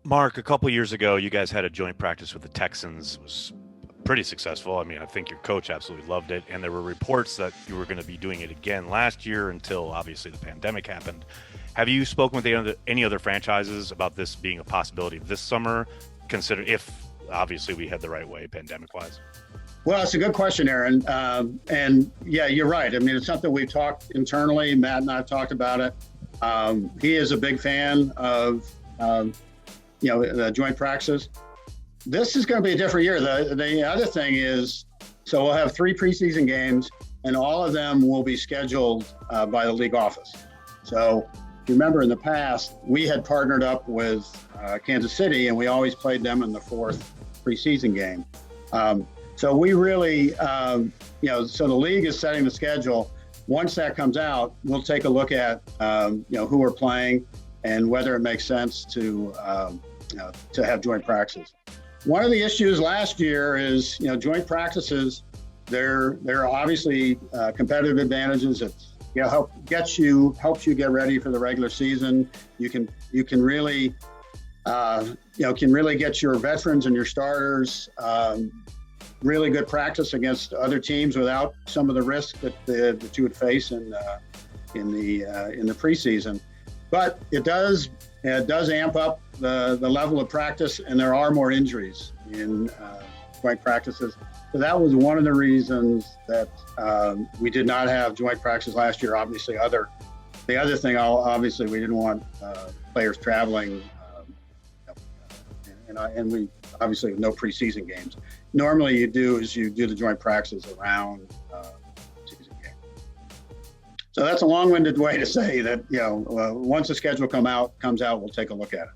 Mark, a couple years ago, you guys had a joint practice with the Texans. It was pretty successful. I mean, I think your coach absolutely loved it. And there were reports that you were going to be doing it again last year until obviously the pandemic happened. Have you spoken with any other franchises about this being a possibility this summer? Consider if obviously we head the right way, pandemic wise. Well, it's a good question, Aaron. And yeah, you're right. I mean, it's something we've talked internally. Matt and I have talked about it. He is a big fan of, the joint practices. This is going to be a different year. The other thing is, so we'll have 3 preseason games, and all of them will be scheduled by the league office. So if you remember in the past, we had partnered up with Kansas City, and we always played them in the 4th preseason game. So we really, so the league is setting the schedule. Once that comes out, we'll take a look at, who we're playing and whether it makes sense to have joint practices. One of the issues last year is, joint practices. There are obviously competitive advantages. It's helps you get ready for the regular season. You can really get your veterans and your starters really good practice against other teams without some of the risk that you would face in the preseason. But it does amp up the level of practice, and there are more injuries in joint practices. So that was one of the reasons that we did not have joint practice last year. Obviously, the other thing, obviously, we didn't want players traveling, and we obviously have no preseason games. Normally, you do the joint practices around season game. So that's a long-winded way to say that once the schedule comes out, we'll take a look at it.